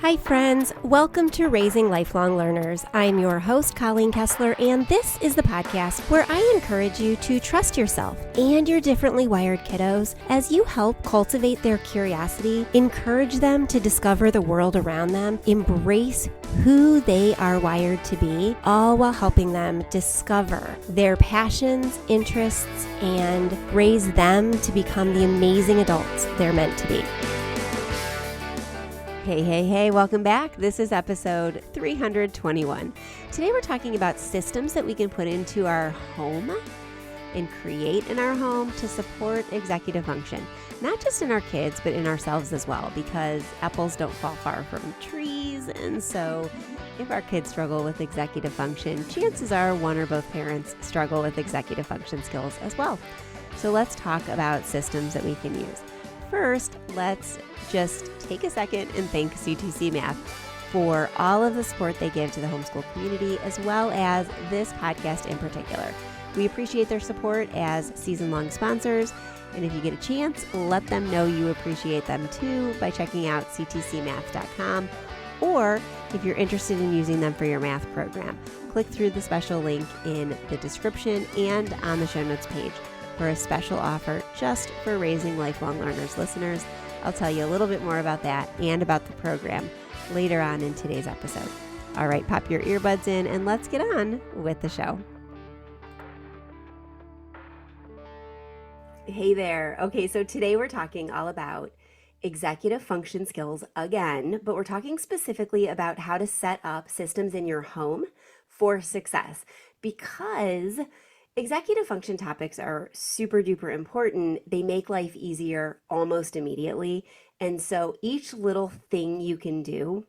Hi friends, welcome to Raising Lifelong Learners. I'm your host, Colleen Kessler, and this is the podcast where I encourage you to trust yourself and your differently wired kiddos as you help cultivate their curiosity, encourage them to discover the world around them, embrace who they are wired to be, all while helping them discover their passions, interests, and raise them to become the amazing adults they're meant to be. Hey, welcome back. This is episode 321. Today we're talking about systems that we can put into our home and create in our home to support executive function. Not just in our kids, but in ourselves as well, because apples don't fall far from trees. And so if our kids struggle with executive function, chances are one or both parents struggle with executive function skills as well. So let's talk about systems that we can use. First, let's just take a second and thank CTC Math for all of the support they give to the homeschool community, as well as this podcast in particular. We appreciate their support as season-long sponsors, and if you get a chance, let them know you appreciate them too by checking out ctcmath.com, or if you're interested in using them for your math program, click through the special link in the description and on the show notes page for a special offer just for Raising Lifelong Learners listeners. I'll tell you a little bit more about that and about the program later on in today's episode. All right, pop your earbuds in and let's get on with the show. Hey there. Okay, so today we're talking all about executive function skills again, but we're talking specifically about how to set up systems in your home for success, because executive function topics are super duper important. They make life easier almost immediately. And so each little thing you can do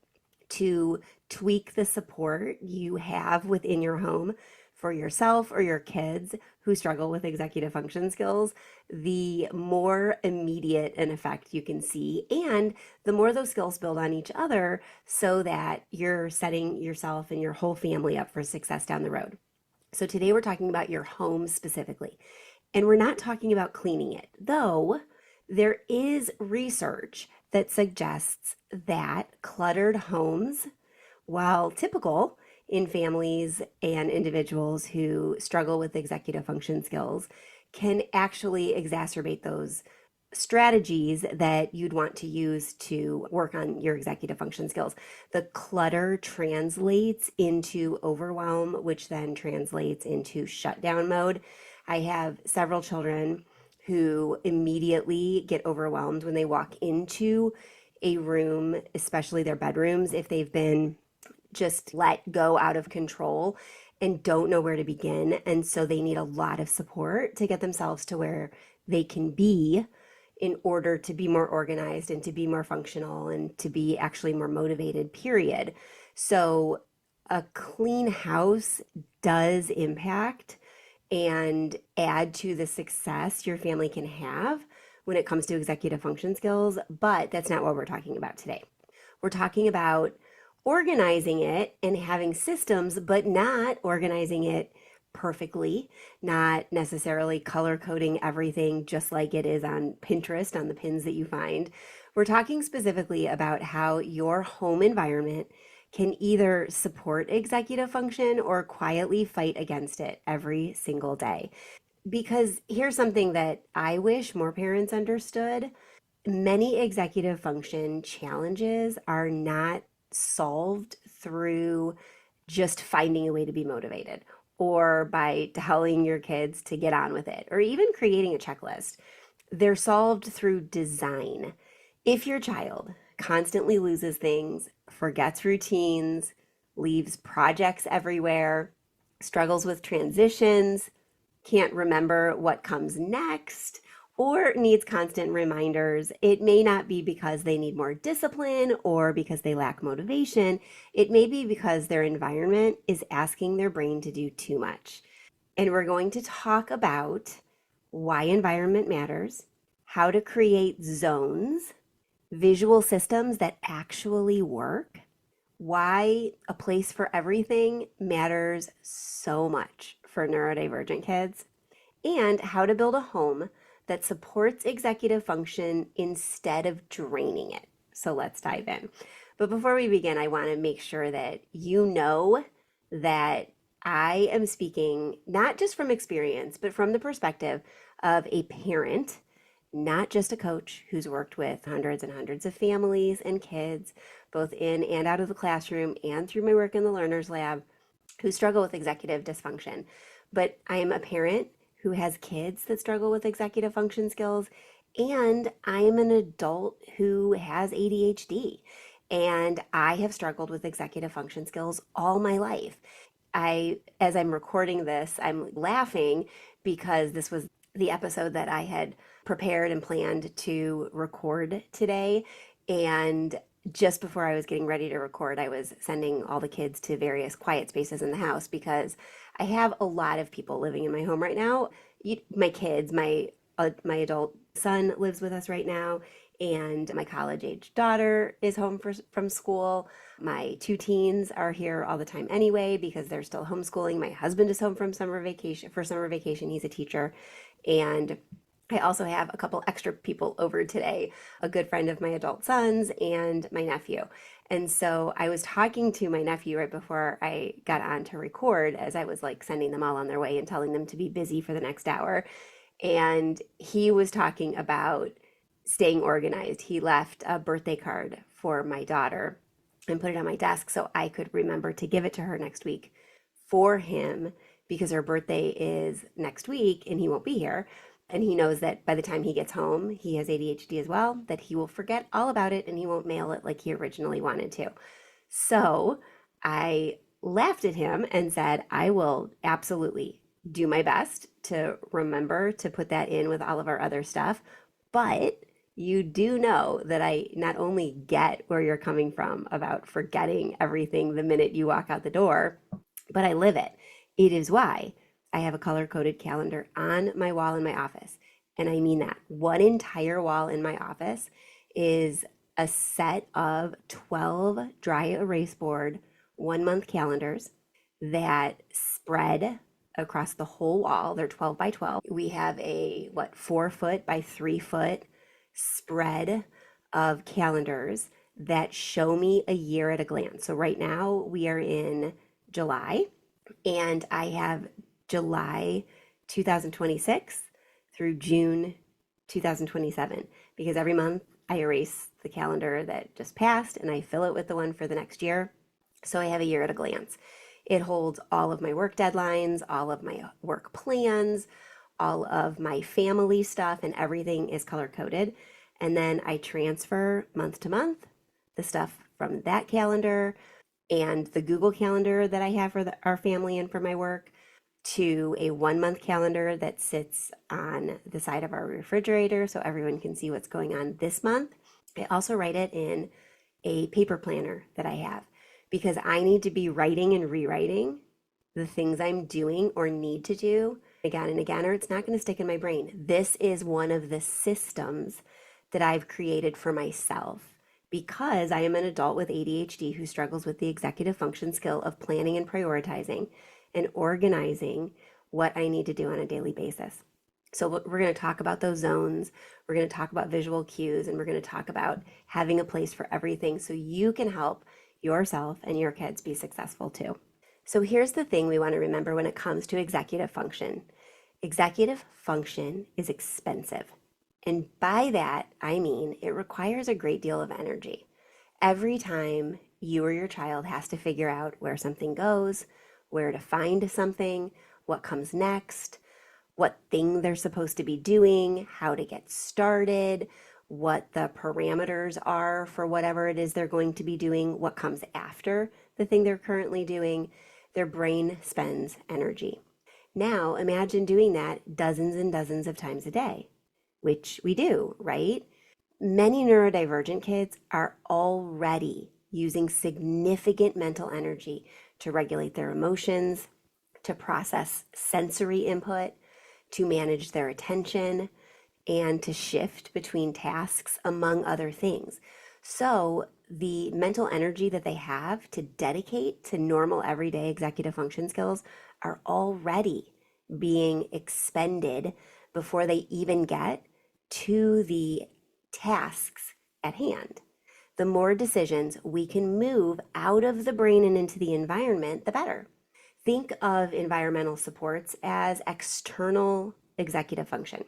to tweak the support you have within your home for yourself or your kids who struggle with executive function skills, the more immediate an effect you can see, and the more those skills build on each other so that you're setting yourself and your whole family up for success down the road. So today we're talking about your home specifically, and we're not talking about cleaning it, though there is research that suggests that cluttered homes, while typical in families and individuals who struggle with executive function skills, can actually exacerbate those strategies that you'd want to use to work on your executive function skills. The clutter translates into overwhelm, which then translates into shutdown mode. I have several children who immediately get overwhelmed when they walk into a room, especially their bedrooms, if they've been just let go out of control and don't know where to begin. And so they need a lot of support to get themselves to where they can be in order to be more organized and to be more functional and to be actually more motivated, period. So a clean house does impact and add to the success your family can have when it comes to executive function skills, but that's not what we're talking about today. We're talking about organizing it and having systems, but not organizing it perfectly, not necessarily color coding everything just like it is on Pinterest on the pins that you find. We're talking specifically about how your home environment can either support executive function or quietly fight against it every single day. Because here's something that I wish more parents understood. Many executive function challenges are not solved through just finding a way to be motivated, or by telling your kids to get on with it, or even creating a checklist. They're solved through design. If your child constantly loses things, forgets routines, leaves projects everywhere, struggles with transitions, can't remember what comes next, or needs constant reminders, it may not be because they need more discipline or because they lack motivation. It may be because their environment is asking their brain to do too much. And we're going to talk about why environment matters, how to create zones, visual systems that actually work, why a place for everything matters so much for neurodivergent kids, and how to build a home that supports executive function instead of draining it. So let's dive in. But before we begin, I want to make sure that you know that I am speaking not just from experience, but from the perspective of a parent, not just a coach who's worked with hundreds and hundreds of families and kids, both in and out of the classroom and through my work in the Learner's Lab, who struggle with executive dysfunction. But I am a parent who has kids that struggle with executive function skills, and I am an adult who has ADHD. And I have struggled with executive function skills all my life. As I'm recording this, I'm laughing because this was the episode that I had prepared and planned to record today. And just before I was getting ready to record, I was sending all the kids to various quiet spaces in the house because I have a lot of people living in my home right now. My kids, my adult son lives with us right now, and my college-age daughter is home from school. My two teens are here all the time anyway because they're still homeschooling. My husband is home from summer vacation for summer vacation. He's a teacher, and I also have a couple extra people over today, a good friend of my adult son's and my nephew. And so I was talking to my nephew right before I got on to record as I was like sending them all on their way and telling them to be busy for the next hour. And he was talking about staying organized. He left a birthday card for my daughter and put it on my desk so I could remember to give it to her next week for him because her birthday is next week and he won't be here. And he knows that by the time he gets home, he has ADHD as well, that he will forget all about it and he won't mail it like he originally wanted to. So I laughed at him and said, I will absolutely do my best to remember to put that in with all of our other stuff. But you do know that I not only get where you're coming from about forgetting everything the minute you walk out the door, but I live it. It is why I have a color-coded calendar on my wall in my office. And I mean that. One entire wall in my office is a set of 12 dry erase board 1 month calendars that spread across the whole wall. They're 12 by 12. We have a 4 foot by 3 foot spread of calendars that show me a year at a glance. So right now we are in July, and I have July 2026 through June 2027 because every month I erase the calendar that just passed and I fill it with the one for the next year. So I have a year at a glance. It holds all of my work deadlines, all of my work plans, all of my family stuff, and everything is color coded. And then I transfer month to month the stuff from that calendar and the Google Calendar that I have for our family and for my work to a 1 month calendar that sits on the side of our refrigerator so everyone can see what's going on this month. I also write it in a paper planner that I have because I need to be writing and rewriting the things I'm doing or need to do again and again, or it's not going to stick in my brain. This is one of the systems that I've created for myself because I am an adult with ADHD who struggles with the executive function skill of planning and prioritizing and organizing what I need to do on a daily basis. So we're going to talk about those zones. We're going to talk about visual cues, and we're going to talk about having a place for everything so you can help yourself and your kids be successful too. So here's the thing we want to remember when it comes to executive function. Executive function is expensive. And by that, I mean it requires a great deal of energy. Every time you or your child has to figure out where something goes, where to find something, what comes next, what thing they're supposed to be doing, how to get started, what the parameters are for whatever it is they're going to be doing, what comes after the thing they're currently doing, their brain spends energy. Now, imagine doing that dozens and dozens of times a day, which we do, right? Many neurodivergent kids are already using significant mental energy to regulate their emotions, to process sensory input, to manage their attention, and to shift between tasks, among other things. So the mental energy that they have to dedicate to normal everyday executive function skills are already being expended before they even get to the tasks at hand. The more decisions we can move out of the brain and into the environment, the better. Think of environmental supports as external executive function.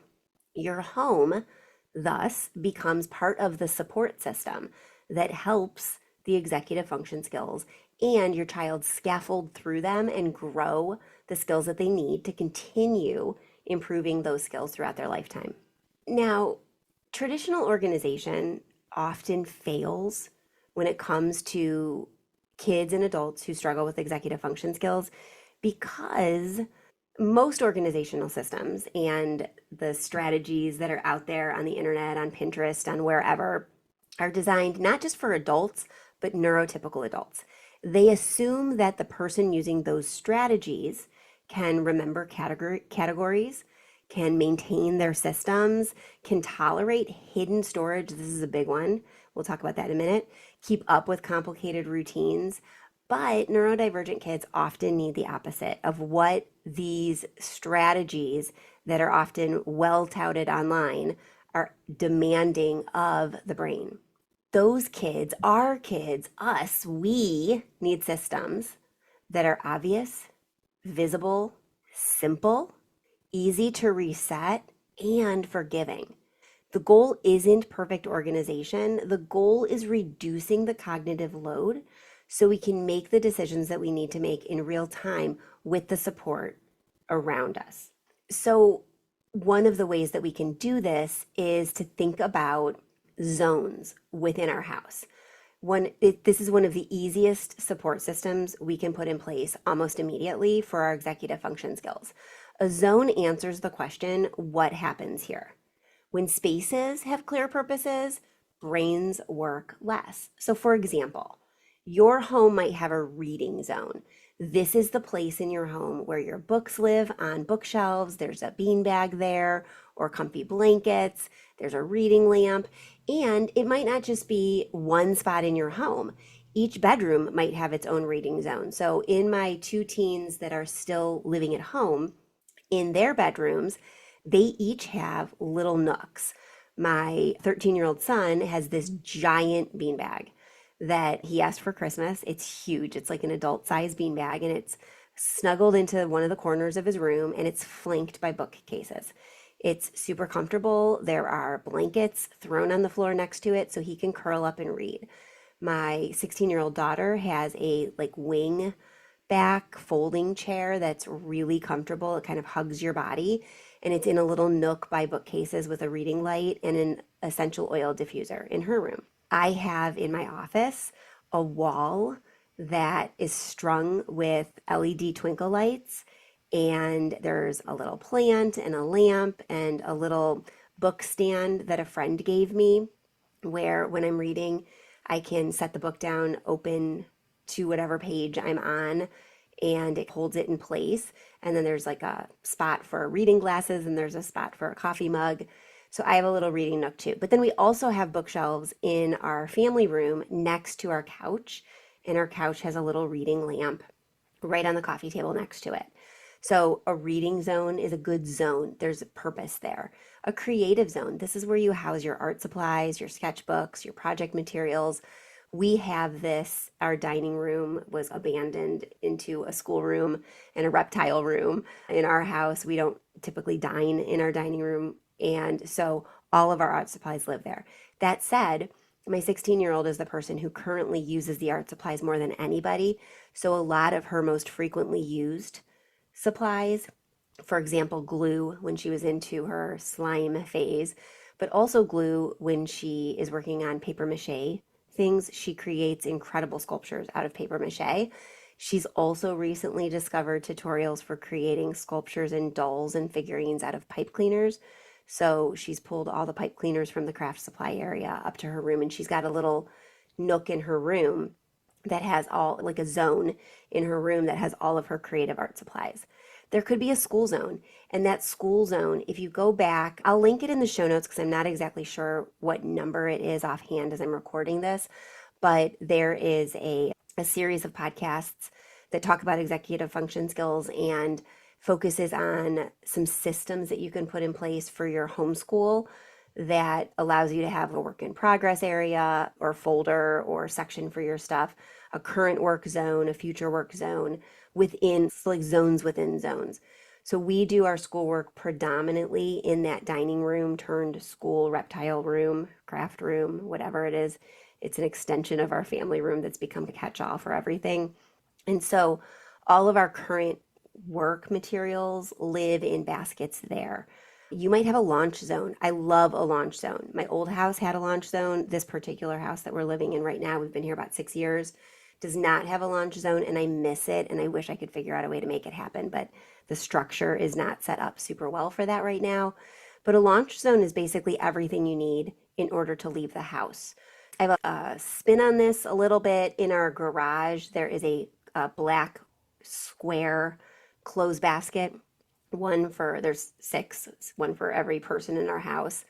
Your home, thus, becomes part of the support system that helps the executive function skills, and your child scaffold through them and grow the skills that they need to continue improving those skills throughout their lifetime. Now, traditional organization often fails when it comes to kids and adults who struggle with executive function skills because most organizational systems and the strategies that are out there on the internet, on Pinterest, on wherever, are designed not just for adults, but neurotypical adults. They assume that the person using those strategies can remember categories, can maintain their systems, can tolerate hidden storage. This is a big one. We'll talk about that in a minute. Keep up with complicated routines. But neurodivergent kids often need the opposite of what these strategies that are often well touted online are demanding of the brain. Those kids, our kids, us, we need systems that are obvious, visible, simple, easy to reset, and forgiving. The goal isn't perfect organization. The goal is reducing the cognitive load so we can make the decisions that we need to make in real time with the support around us. So, one of the ways that we can do this is to think about zones within our house. This is one of the easiest support systems we can put in place almost immediately for our executive function skills. A zone answers the question, what happens here? When spaces have clear purposes, brains work less. So for example, your home might have a reading zone. This is the place in your home where your books live on bookshelves. There's a beanbag there or comfy blankets. There's a reading lamp. And it might not just be one spot in your home. Each bedroom might have its own reading zone. So in my two teens that are still living at home, in their bedrooms, they each have little nooks. My 13-year-old son has this giant beanbag that he asked for Christmas. It's huge. It's like an adult-sized beanbag, and it's snuggled into one of the corners of his room, and it's flanked by bookcases. It's super comfortable. There are blankets thrown on the floor next to it so he can curl up and read. My 16-year-old daughter has a wing back folding chair that's really comfortable. It kind of hugs your body, and it's in a little nook by bookcases with a reading light and an essential oil diffuser in her room. I have in my office a wall that is strung with LED twinkle lights, and there's a little plant and a lamp and a little book stand that a friend gave me where when I'm reading, I can set the book down, open to whatever page I'm on, and it holds it in place. And then there's like a spot for reading glasses and there's a spot for a coffee mug. So I have a little reading nook too. But then we also have bookshelves in our family room next to our couch. And our couch has a little reading lamp right on the coffee table next to it. So a reading zone is a good zone. There's a purpose there. A creative zone, this is where you house your art supplies, your sketchbooks, your project materials. We have this, our dining room was abandoned into a schoolroom and a reptile room. In our house, we don't typically dine in our dining room. And so all of our art supplies live there. That said, my 16-year-old is the person who currently uses the art supplies more than anybody. So a lot of her most frequently used supplies, for example, glue when she was into her slime phase, but also glue when she is working on paper mache things. She creates incredible sculptures out of paper mache. She's also recently discovered tutorials for creating sculptures and dolls and figurines out of pipe cleaners. So she's pulled all the pipe cleaners from the craft supply area up to her room, and she's got a little nook in her room that has all, like a zone in her room that has all of her creative art supplies. There could be a school zone, and that school zone, if you go back, I'll link it in the show notes because I'm not exactly sure what number it is offhand as I'm recording this, but there is a series of podcasts that talk about executive function skills and focuses on some systems that you can put in place for your homeschool that allows you to have a work in progress area or folder or section for your stuff, a current work zone, a future work zone within, like zones within zones. So we do our schoolwork predominantly in that dining room turned school reptile room, craft room, whatever it is. It's an extension of our family room that's become a catch-all for everything. And so all of our current work materials live in baskets there. You might have a launch zone. I love a launch zone. My old house had a launch zone. This particular house that we're living in right now, we've been here about 6 years, does not have a launch zone, and I miss it, and I wish I could figure out a way to make it happen, but the structure is not set up super well for that right now. But a launch zone is basically everything you need in order to leave the house. I have a spin on this a little bit. In our garage, there is a black square clothes basket, there's six, one for every person in our house,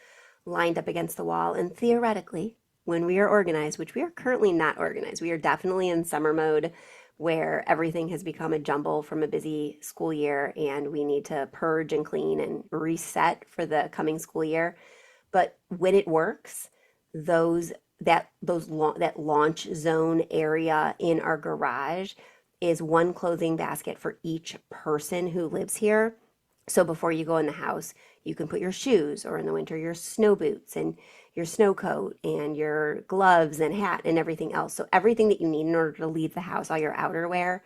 lined up against the wall. And theoretically, when we are organized, which we are currently not organized, we are definitely in summer mode where everything has become a jumble from a busy school year and we need to purge and clean and reset for the coming school year. But when it works, that launch zone area in our garage is one clothing basket for each person who lives here. So before you go in the house, you can put your shoes, or in the winter, your snow boots and your snow coat and your gloves and hat and everything else. So everything that you need in order to leave the house, all your outerwear.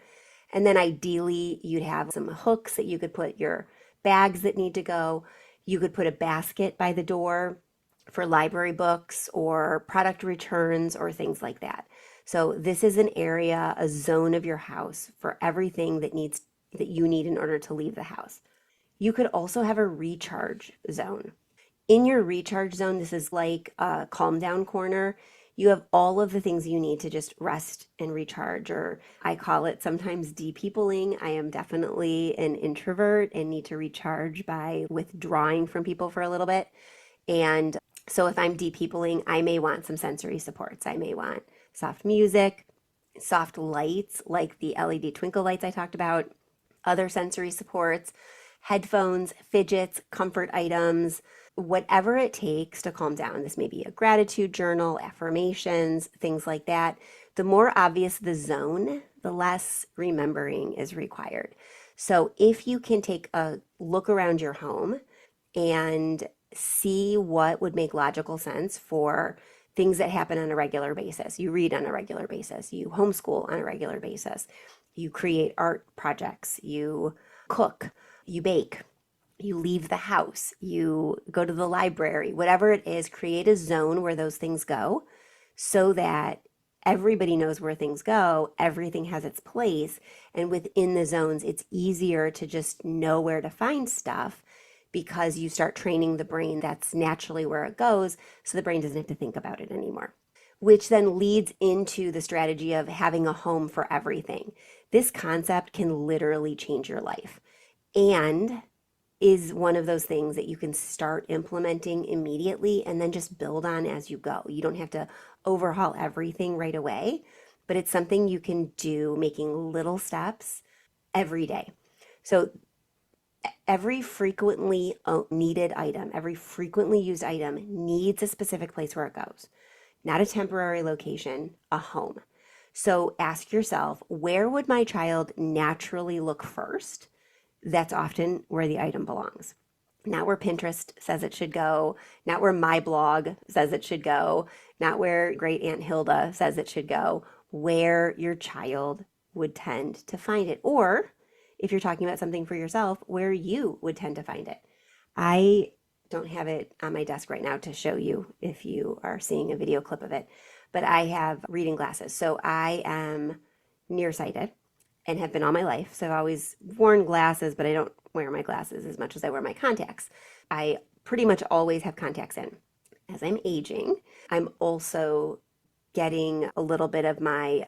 And then ideally, you'd have some hooks that you could put your bags that need to go. You could put a basket by the door for library books or product returns or things like that. So this is an area, a zone of your house for everything that you need in order to leave the house. You could also have a recharge zone. In your recharge zone, this is like a calm down corner. You have all of the things you need to just rest and recharge, or I call it sometimes de-peopling. I am definitely an introvert and need to recharge by withdrawing from people for a little bit. And so if I'm de-peopling, I may want some sensory supports. I may want soft music, soft lights like the LED twinkle lights I talked about, other sensory supports, headphones, fidgets, comfort items, whatever it takes to calm down. This may be a gratitude journal, affirmations, things like that. The more obvious the zone, the less remembering is required. So if you can take a look around your home and see what would make logical sense for things that happen on a regular basis. You read on a regular basis, you homeschool on a regular basis, you create art projects, you cook, you bake, you leave the house, you go to the library, whatever it is, create a zone where those things go so that everybody knows where things go, everything has its place, and within the zones, it's easier to just know where to find stuff because you start training the brain. That's naturally where it goes, so the brain doesn't have to think about it anymore. Which then leads into the strategy of having a home for everything. This concept can literally change your life and is one of those things that you can start implementing immediately and then just build on as you go. You don't have to overhaul everything right away, but it's something you can do making little steps every day. So every frequently needed item, every frequently used item needs a specific place where it goes, not a temporary location, a home. So ask yourself, where would my child naturally look first? That's often where the item belongs. Not where Pinterest says it should go, not where my blog says it should go, not where great Aunt Hilda says it should go, where your child would tend to find it. Or if you're talking about something for yourself, where you would tend to find it. I don't have it on my desk right now to show you if you are seeing a video clip of it, but I have reading glasses. So I am nearsighted and have been all my life. So I've always worn glasses, but I don't wear my glasses as much as I wear my contacts. I pretty much always have contacts in. As I'm aging, I'm also getting a little bit of my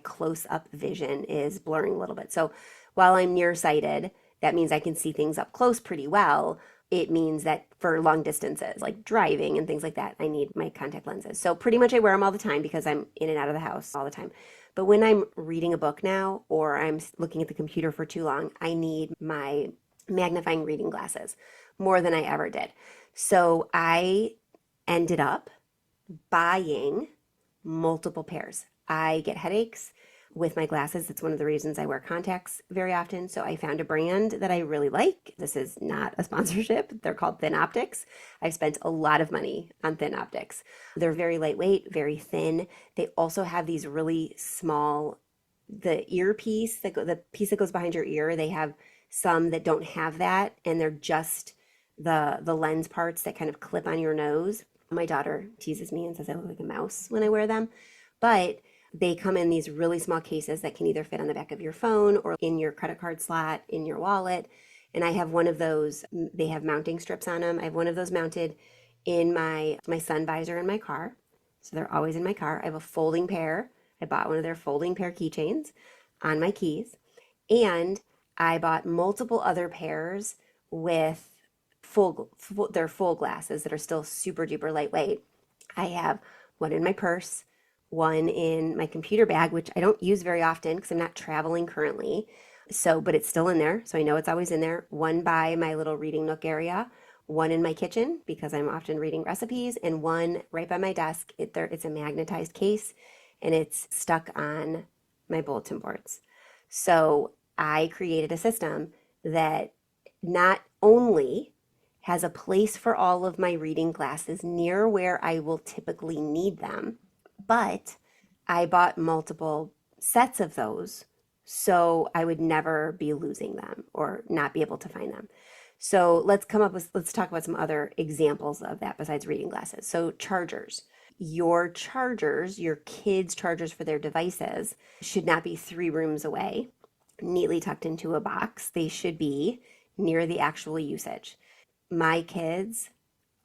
close-up vision is blurring a little bit. So while I'm nearsighted, that means I can see things up close pretty well. It means that for long distances, like driving and things like that, I need my contact lenses. So pretty much I wear them all the time because I'm in and out of the house all the time. But when I'm reading a book now or I'm looking at the computer for too long, I need my magnifying reading glasses more than I ever did. So I ended up buying multiple pairs. I get headaches with my glasses. It's one of the reasons I wear contacts very often. So I found a brand that I really like. This is not a sponsorship. They're called Thin Optics. I've spent a lot of money on Thin Optics. They're very lightweight, very thin. They also have these really small, the earpiece, the piece that goes behind your ear. They have some that don't have that, and they're just the lens parts that kind of clip on your nose. My daughter teases me and says I look like a mouse when I wear them, but they come in these really small cases that can either fit on the back of your phone or in your credit card slot, in your wallet. And I have one of those, they have mounting strips on them. I have one of those mounted in my sun visor in my car. So they're always in my car. I have a folding pair. I bought one of their folding pair keychains on my keys. And I bought multiple other pairs with they're full glasses that are still super duper lightweight. I have one in my purse, one in my computer bag, which I don't use very often because I'm not traveling currently. So, but it's still in there. So I know it's always in there. One by my little reading nook area, one in my kitchen because I'm often reading recipes, and one right by my desk. It's a magnetized case and it's stuck on my bulletin boards. So I created a system that not only has a place for all of my reading glasses near where I will typically need them, but I bought multiple sets of those so I would never be losing them or not be able to find them. So let's talk about some other examples of that besides reading glasses. So chargers. Your kids' chargers for their devices should not be 3 rooms away, neatly tucked into a box. They should be near the actual usage. My kids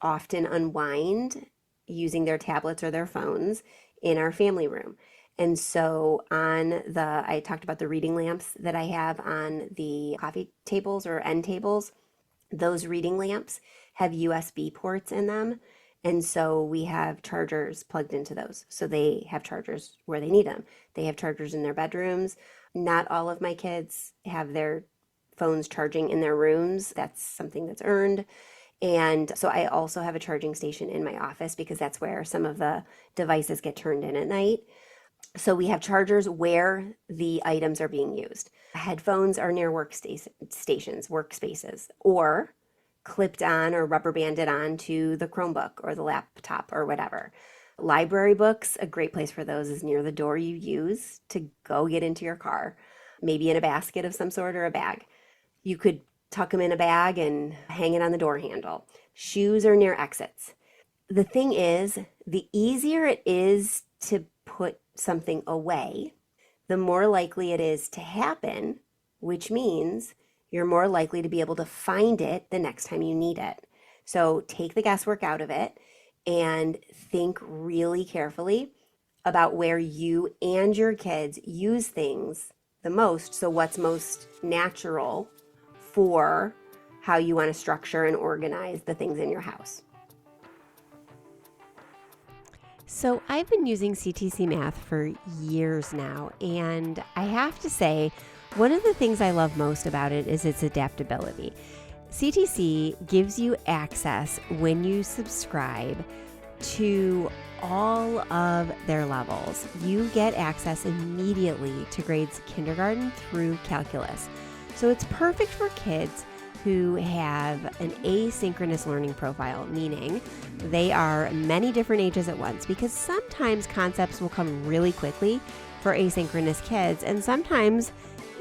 often unwind using their tablets or their phones in our family room. And so I talked about the reading lamps that I have on the coffee tables or end tables. Those reading lamps have USB ports in them. And so we have chargers plugged into those. So they have chargers where they need them. They have chargers in their bedrooms. Not all of my kids have their phones charging in their rooms. That's something that's earned. And so I also have a charging station in my office because that's where some of the devices get turned in at night. So we have chargers where the items are being used. Headphones are near workspaces, or clipped on or rubber banded on to the Chromebook or the laptop or whatever. Library books, a great place for those is near the door you use to go get into your car, maybe in a basket of some sort or a bag. You could tuck them in a bag and hang it on the door handle. Shoes are near exits. The thing is, the easier it is to put something away, the more likely it is to happen, which means you're more likely to be able to find it the next time you need it. So take the guesswork out of it and think really carefully about where you and your kids use things the most. So what's most natural for how you want to structure and organize the things in your house. So I've been using CTC Math for years now, and I have to say, one of the things I love most about it is its adaptability. CTC gives you access when you subscribe to all of their levels. You get access immediately to grades kindergarten through calculus. So it's perfect for kids who have an asynchronous learning profile, meaning they are many different ages at once, because sometimes concepts will come really quickly for asynchronous kids, and sometimes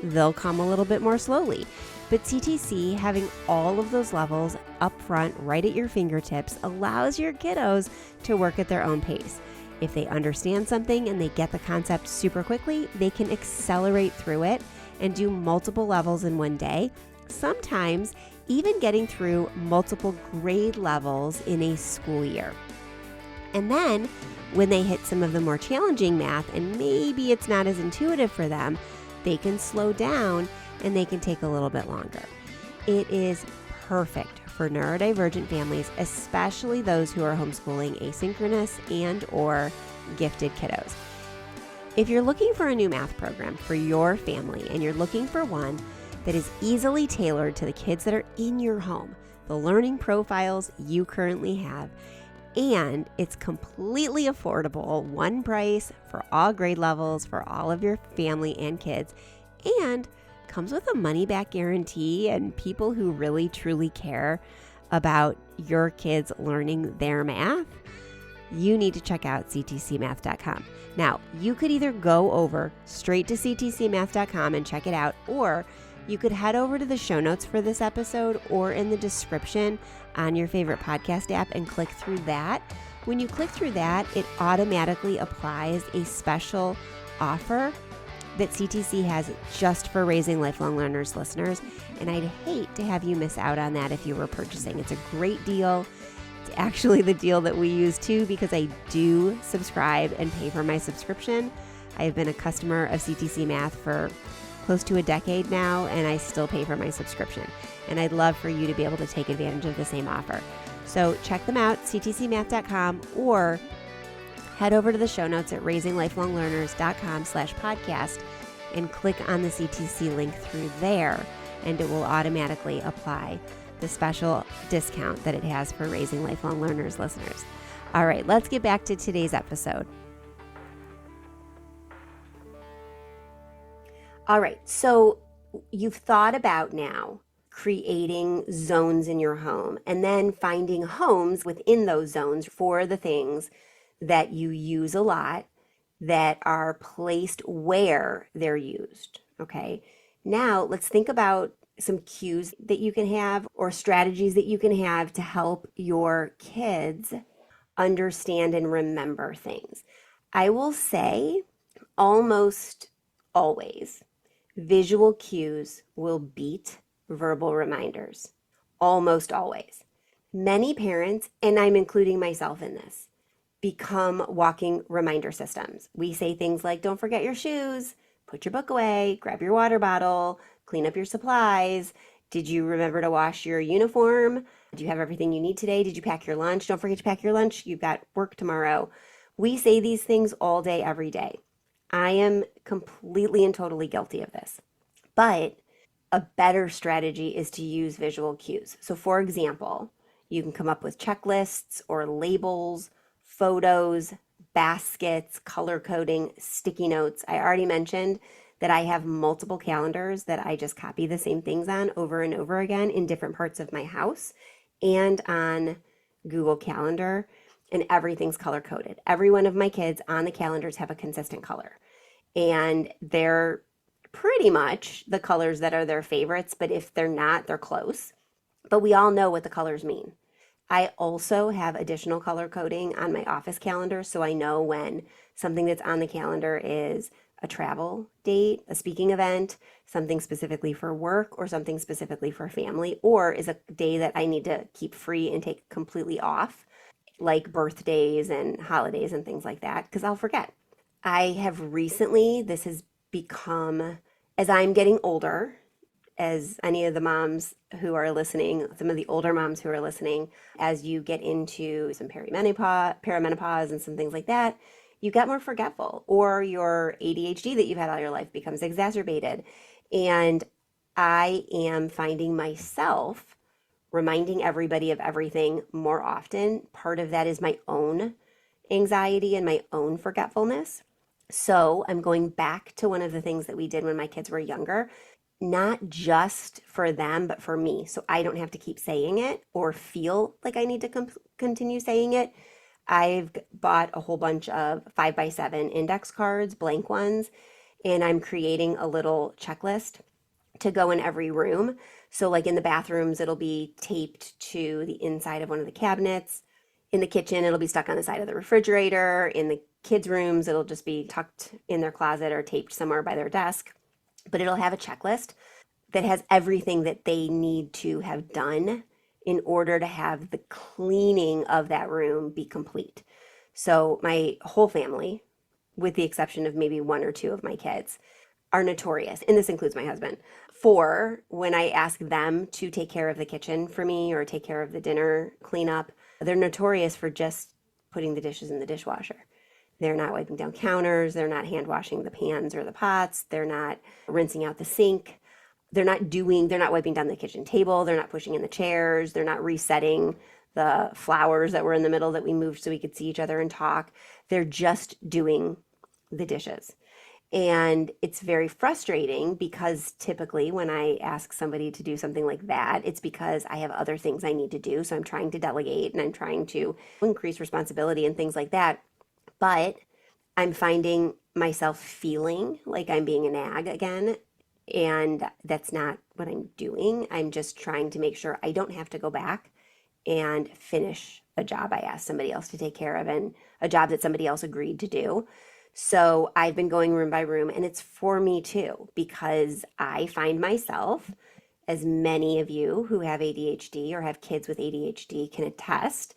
they'll come a little bit more slowly. But CTC, having all of those levels up front, right at your fingertips, allows your kiddos to work at their own pace. If they understand something and they get the concept super quickly, they can accelerate through it and do multiple levels in one day, sometimes even getting through multiple grade levels in a school year. And then when they hit some of the more challenging math and maybe it's not as intuitive for them, they can slow down and they can take a little bit longer. It is perfect for neurodivergent families, especially those who are homeschooling asynchronous and or gifted kiddos. If you're looking for a new math program for your family and you're looking for one that is easily tailored to the kids that are in your home, the learning profiles you currently have, And it's completely affordable, one price for all grade levels for all of your family and kids, and comes with a money-back guarantee and people who really truly care about your kids learning their math. You need to check out ctcmath.com. Now, you could either go over straight to ctcmath.com and check it out, or you could head over to the show notes for this episode or in the description on your favorite podcast app and click through that. When you click through that, it automatically applies a special offer that CTC has just for Raising Lifelong Learners listeners, and I'd hate to have you miss out on that if you were purchasing. It's a great deal. It's actually the deal that we use too, because I do subscribe and pay for my subscription. I've been a customer of CTC Math for close to a decade now, and I still pay for my subscription. And I'd love for you to be able to take advantage of the same offer. So check them out, ctcmath.com, or head over to the show notes at raisinglifelonglearners.com/podcast and click on the CTC link through there, and it will automatically apply the special discount that it has for Raising Lifelong Learners listeners. All right, let's get back to today's episode. All right, so you've thought about now creating zones in your home and then finding homes within those zones for the things that you use a lot that are placed where they're used, okay? Now, let's think about some cues that you can have or strategies that you can have to help your kids understand and remember things. I will say almost always, visual cues will beat verbal reminders. Almost always. Many parents, and I'm including myself in this, become walking reminder systems. We say things like, don't forget your shoes, put your book away, grab your water bottle, clean up your supplies. Did you remember to wash your uniform? Do you have everything you need today? Did you pack your lunch? Don't forget to pack your lunch. You've got work tomorrow. We say these things all day, every day. I am completely and totally guilty of this. But a better strategy is to use visual cues. So for example, you can come up with checklists or labels, photos, baskets, color coding, sticky notes. I already mentioned that I have multiple calendars that I just copy the same things on over and over again in different parts of my house and on Google Calendar, and everything's color coded. Every one of my kids on the calendars have a consistent color, and they're pretty much the colors that are their favorites, but if they're not, they're close. But we all know what the colors mean. I also have additional color coding on my office calendar, so I know when something that's on the calendar is a travel date, a speaking event, something specifically for work, or something specifically for family, or is a day that I need to keep free and take completely off, like birthdays and holidays and things like that, because I'll forget. I have recently, this has become, as I'm getting older, as any of the moms who are listening, some of the older moms who are listening, as you get into some perimenopause and some things like that, you get more forgetful, or your ADHD that you've had all your life becomes exacerbated. And I am finding myself reminding everybody of everything more often. Part of that is my own anxiety and my own forgetfulness. So I'm going back to one of the things that we did when my kids were younger, not just for them, but for me. So I don't have to keep saying it or feel like I need to continue saying it. I've bought a whole bunch of 5x7 index cards, blank ones, and I'm creating a little checklist to go in every room. So like in the bathrooms, it'll be taped to the inside of one of the cabinets. In the kitchen, it'll be stuck on the side of the refrigerator. In the kids' rooms, it'll just be tucked in their closet or taped somewhere by their desk. But it'll have a checklist that has everything that they need to have done in order to have the cleaning of that room be complete. So my whole family, with the exception of maybe one or two of my kids, are notorious, and this includes my husband, for when I ask them to take care of the kitchen for me or take care of the dinner cleanup, they're notorious for just putting the dishes in the dishwasher. They're not wiping down counters. They're not hand washing the pans or the pots. They're not rinsing out the sink. They're not wiping down the kitchen table. They're not pushing in the chairs. They're not resetting the flowers that were in the middle that we moved so we could see each other and talk. They're just doing the dishes. And it's very frustrating because typically when I ask somebody to do something like that, it's because I have other things I need to do. So I'm trying to delegate and I'm trying to increase responsibility and things like that. But I'm finding myself feeling like I'm being a nag again. And that's not what I'm doing. I'm just trying to make sure I don't have to go back and finish a job I asked somebody else to take care of and a job that somebody else agreed to do. So I've been going room by room, and it's for me too, because I find myself, as many of you who have ADHD or have kids with ADHD can attest,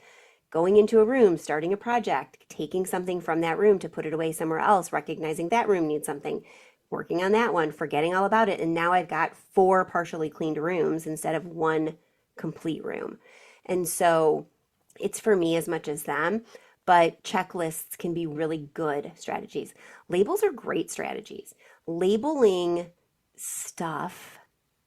going into a room, starting a project, taking something from that room to put it away somewhere else, recognizing that room needs something, working on that one, forgetting all about it. And now I've got 4 partially cleaned rooms instead of 1 complete room. And so it's for me as much as them, but checklists can be really good strategies. Labels are great strategies. Labeling stuff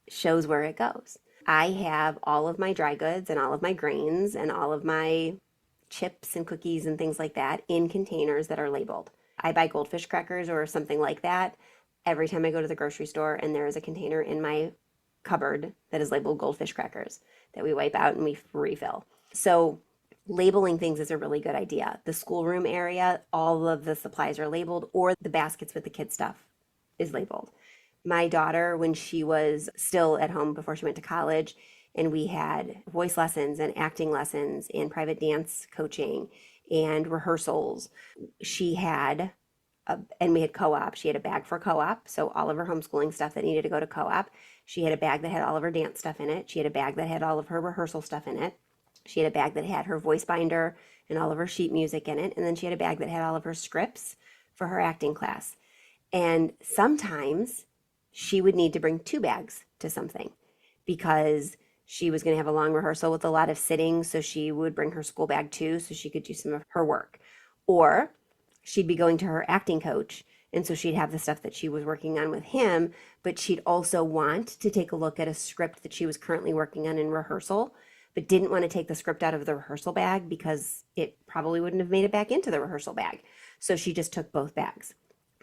shows where it goes. I have all of my dry goods and all of my grains and all of my chips and cookies and things like that in containers that are labeled. I buy goldfish crackers or something like that every time I go to the grocery store, and there is a container in my cupboard that is labeled goldfish crackers that we wipe out and we refill. So labeling things is a really good idea. The schoolroom area, all of the supplies are labeled, or the baskets with the kid stuff is labeled. My daughter, when she was still at home before she went to college, and we had voice lessons and acting lessons and private dance coaching and rehearsals, and we had co-op. She had a bag for co-op, so all of her homeschooling stuff that needed to go to co-op. She had a bag that had all of her dance stuff in it. She had a bag that had all of her rehearsal stuff in it. She had a bag that had her voice binder and all of her sheet music in it. And then she had a bag that had all of her scripts for her acting class. And sometimes she would need to bring 2 bags to something because she was going to have a long rehearsal with a lot of sitting. So she would bring her school bag too so she could do some of her work. Or she'd be going to her acting coach. And so she'd have the stuff that she was working on with him, but she'd also want to take a look at a script that she was currently working on in rehearsal, but didn't want to take the script out of the rehearsal bag because it probably wouldn't have made it back into the rehearsal bag. So she just took both bags.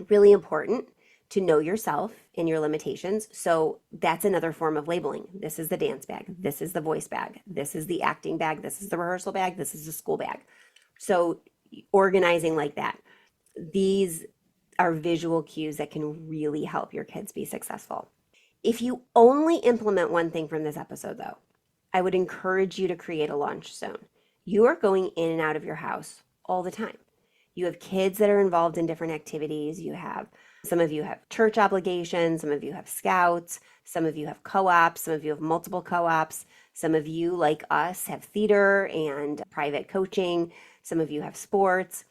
Really important to know yourself and your limitations. So that's another form of labeling. This is the dance bag. This is the voice bag. This is the acting bag. This is the rehearsal bag. This is the school bag. So organizing like that. These are visual cues that can really help your kids be successful. If you only implement one thing from this episode, though, I would encourage you to create a launch zone. You are going in and out of your house all the time. You have kids that are involved in different activities. Some of you have church obligations, some of you have scouts, some of you have co-ops, some of you have multiple co-ops. Some of you, like us, have theater and private coaching. Some of you have sports.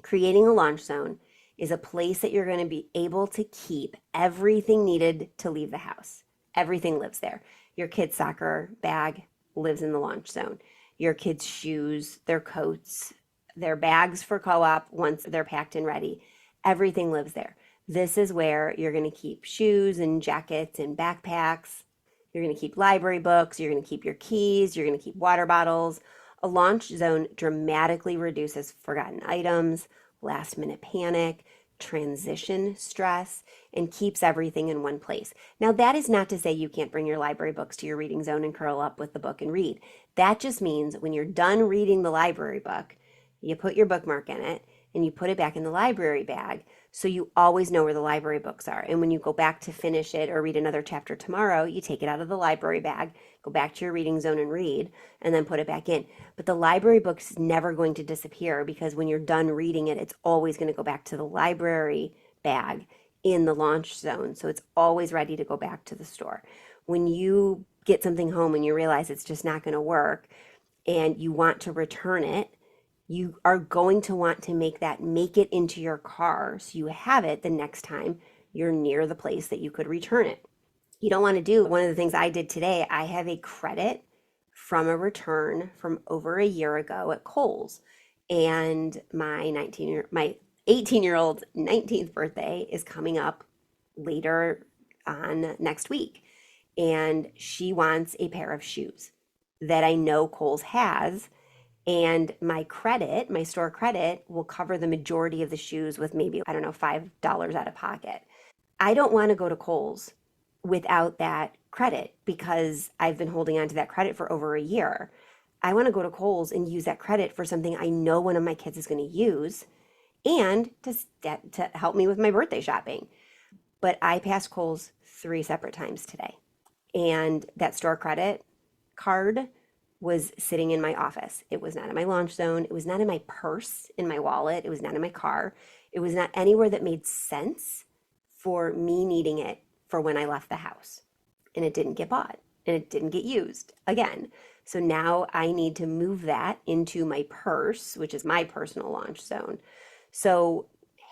Creating a launch zone is a place that you're going to be able to keep everything needed to leave the house. Everything lives there. Your kid's soccer bag lives in the launch zone. Your kids' shoes, their coats, their bags for co-op, once they're packed and ready, everything lives there. This is where you're going to keep shoes and jackets and backpacks. You're going to keep library books. You're going to keep your keys. You're going to keep water bottles. A launch zone dramatically reduces forgotten items, last minute panic, transition stress, and keeps everything in one place. Now, that is not to say you can't bring your library books to your reading zone and curl up with the book and read. That just means when you're done reading the library book, you put your bookmark in it and you put it back in the library bag so you always know where the library books are. And when you go back to finish it or read another chapter tomorrow, you take it out of the library bag, go back to your reading zone and read, and then put it back in. But the library book's never going to disappear because when you're done reading it, it's always going to go back to the library bag in the launch zone. So it's always ready to go back to the store. When you get something home and you realize it's just not going to work and you want to return it, you are going to want to make it into your car so you have it the next time you're near the place that you could return it. You don't want to do one of the ththings I did today. I have a credit from a return from over a year ago at Kohl's, and my 18-year-old 19th birthday is coming up later on next week, and she wants a pair of shoes. that I know Kohl's has, and my credit, my store credit, will cover the majority of the shoes with maybe, I don't know, $5 out of pocket. I don't want to go to Kohl's without that credit because I've been holding on to that credit for over a year. I want to go to Kohl's and use that credit for something I know one of my kids is going to use and to help me with my birthday shopping. But I passed Kohl's 3 separate times today. And that store credit card was sitting in my office. It was not in my launch zone. It was not in my purse, in my wallet. It was not in my car. It was not anywhere that made sense for me needing it for when I left the house. And it didn't get bought and it didn't get used again. So now I need to move that into my purse, which is my personal launch zone. So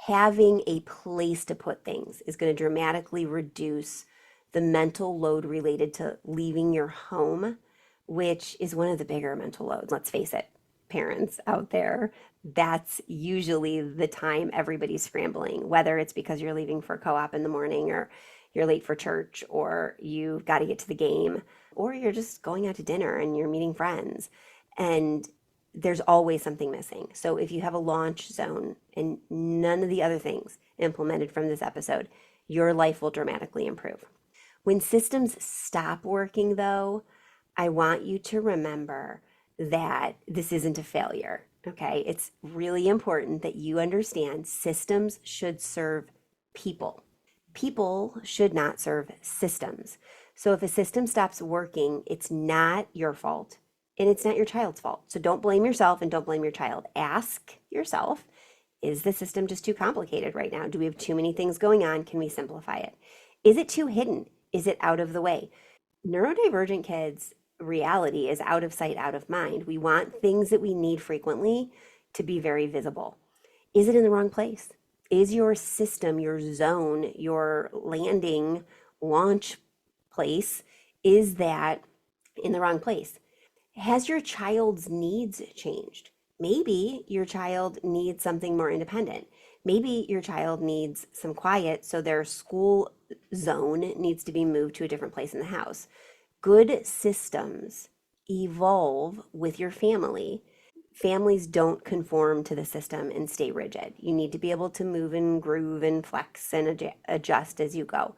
having a place to put things is going to dramatically reduce the mental load related to leaving your home, which is one of the bigger mental loads. Let's face it, parents out there, that's usually the time everybody's scrambling, whether it's because you're leaving for co-op in the morning or you're late for church or you've got to get to the game or you're just going out to dinner and you're meeting friends. And there's always something missing. So if you have a launch zone and none of the other things implemented from this episode, your life will dramatically improve. When systems stop working, though, I want you to remember that this isn't a failure, okay? It's really important that you understand systems should serve people. People should not serve systems. So if a system stops working, it's not your fault and it's not your child's fault. So don't blame yourself and don't blame your child. Ask yourself, is the system just too complicated right now? Do we have too many things going on? Can we simplify it? Is it too hidden? Is it out of the way? Neurodivergent kids, reality is out of sight, out of mind. We want things that we need frequently to be very visible. Is it in the wrong place? Is your system, your zone, your landing launch place, is that in the wrong place? Has your child's needs changed? Maybe your child needs something more independent. Maybe your child needs some quiet, so their school zone needs to be moved to a different place in the house. Good systems evolve with your family. Families don't conform to the system and stay rigid. You need to be able to move and groove and flex and adjust as you go.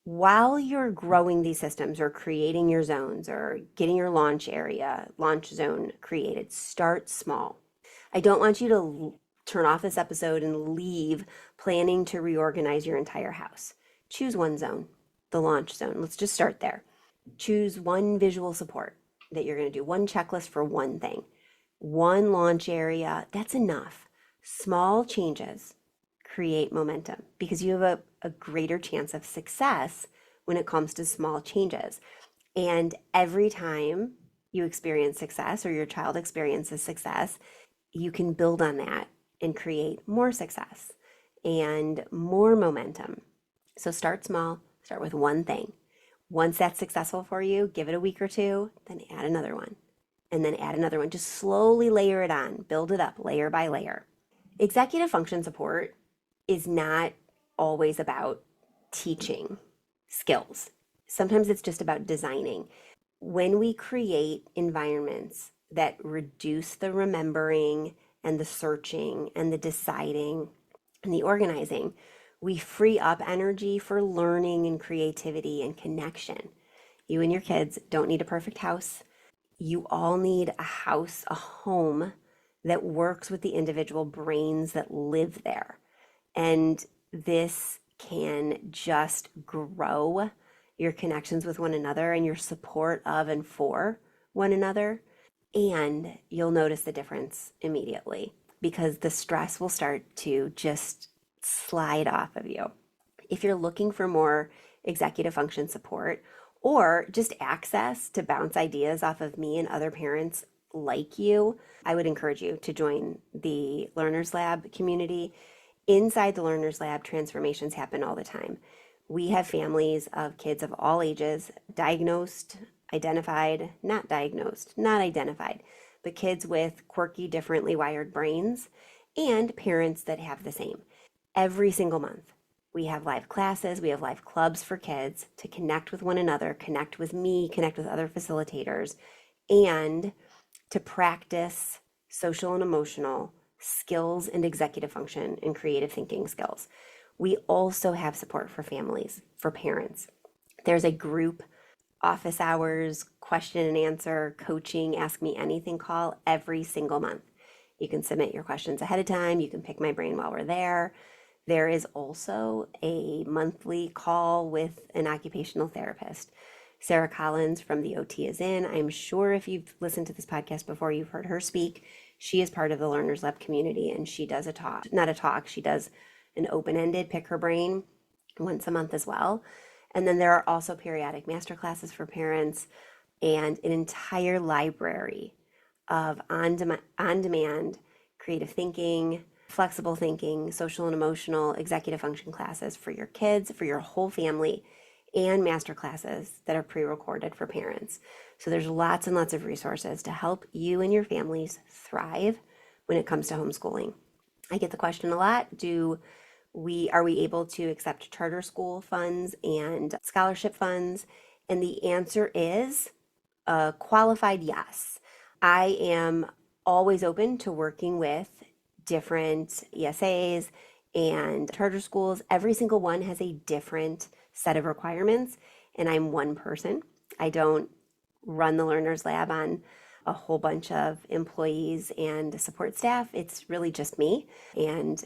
While you're growing these systems or creating your zones or getting your launch area, launch zone created, start small. I don't want you to turn off this episode and leave planning to reorganize your entire house. Choose one zone, the launch zone. Let's just start there. Choose one visual support that you're going to do, one checklist for one thing, one launch area. That's enough. Small changes create momentum because you have a greater chance of success when it comes to small changes. And every time you experience success or your child experiences success, you can build on that and create more success and more momentum. So start small, start with one thing. Once that's successful for you, give it a week or two, then add another one, and then add another one. Just slowly layer it on, build it up layer by layer. Executive function support is not always about teaching skills. Sometimes it's just about designing. When we create environments that reduce the remembering and the searching and the deciding and the organizing, we free up energy for learning and creativity and connection. You and your kids don't need a perfect house. You all need a house, a home that works with the individual brains that live there. And this can just grow your connections with one another and your support of and for one another. And you'll notice the difference immediately because the stress will start to just slide off of you. If you're looking for more executive function support or just access to bounce ideas off of me and other parents like you, I would encourage you to join the Learners Lab community. Inside the Learners Lab, transformations happen all the time. We have families of kids of all ages, diagnosed, identified, not diagnosed, not identified, but kids with quirky, differently wired brains, and parents that have the same. Every single month, we have live classes, we have live clubs for kids to connect with one another, connect with me, connect with other facilitators, and to practice social and emotional skills and executive function and creative thinking skills. We also have support for families, for parents. There's a group office hours, question and answer, coaching, ask me anything call every single month. You can submit your questions ahead of time. You can pick my brain while we're there. There is also a monthly call with an occupational therapist. Sarah Collins from the OT is in. I'm sure if you've listened to this podcast before, you've heard her speak. She is part of the Learners Lab community, and she does she does an open-ended pick her brain once a month as well. And then there are also periodic master classes for parents and an entire library of on-demand creative thinking, flexible thinking, social and emotional, executive function classes for your kids, for your whole family, and master classes that are pre-recorded for parents. So there's lots and lots of resources to help you and your families thrive when it comes to homeschooling. I get the question a lot, are we able to accept charter school funds and scholarship funds? And the answer is a qualified yes. I am always open to working with different ESAs and charter schools. Every single one has a different set of requirements, and I'm one person. I don't run the Learners Lab on a whole bunch of employees and support staff. It's really just me and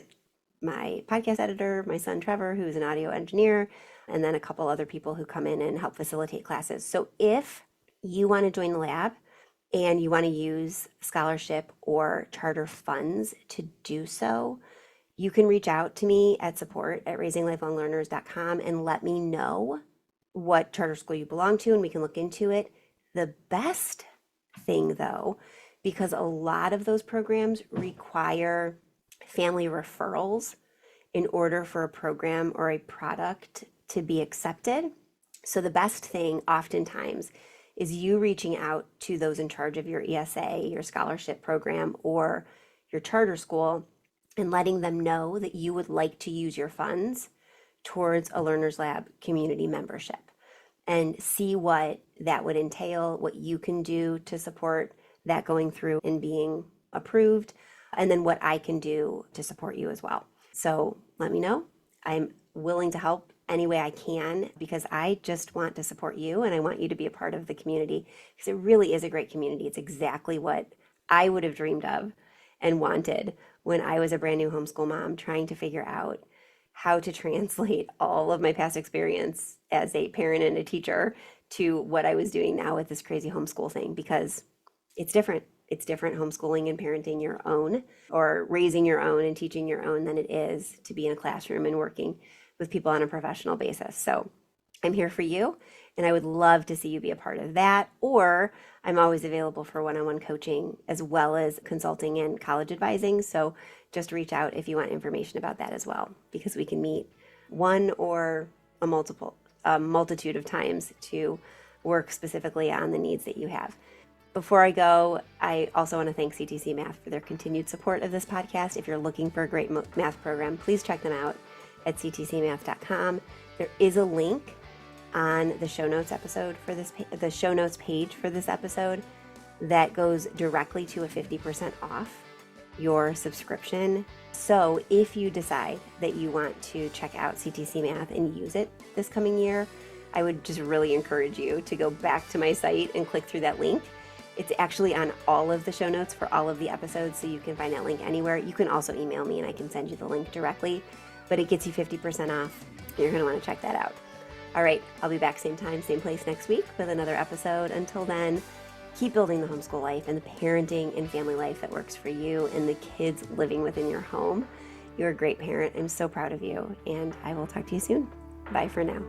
my podcast editor, my son Trevor, who's an audio engineer, and then a couple other people who come in and help facilitate classes. So if you want to join the lab and you want to use scholarship or charter funds to do so, you can reach out to me at support@raisinglifelonglearners.com and let me know what charter school you belong to, and we can look into it. The best thing, though, because a lot of those programs require family referrals in order for a program or a product to be accepted. So the best thing oftentimes is you reaching out to those in charge of your ESA, your scholarship program, or your charter school and letting them know that you would like to use your funds towards a Learners Lab community membership and see what that would entail, what you can do to support that going through and being approved, and then what I can do to support you as well. So let me know. I'm willing to help any way I can because I just want to support you and I want you to be a part of the community because it really is a great community. It's exactly what I would have dreamed of and wanted when I was a brand new homeschool mom trying to figure out how to translate all of my past experience as a parent and a teacher to what I was doing now with this crazy homeschool thing because it's different. It's different homeschooling and parenting your own or raising your own and teaching your own than it is to be in a classroom and working with people on a professional basis. So I'm here for you and I would love to see you be a part of that. Or I'm always available for one-on-one coaching as well as consulting and college advising. So just reach out if you want information about that as well, because we can meet one or a multitude of times to work specifically on the needs that you have. Before I go, I also want to thank CTC Math for their continued support of this podcast. If you're looking for a great math program, please check them out at ctcmath.com. There is a link on the show notes the show notes page for this episode that goes directly to a 50% off your subscription. So if you decide that you want to check out CTC Math and use it this coming year, I would just really encourage you to go back to my site and click through that link. It's actually on all of the show notes for all of the episodes, so you can find that link anywhere. You can also email me and I can send you the link directly, but it gets you 50% off. You're going to want to check that out. All right, I'll be back same time, same place next week with another episode. Until then, keep building the homeschool life and the parenting and family life that works for you and the kids living within your home. You're a great parent. I'm so proud of you, and I will talk to you soon. Bye for now.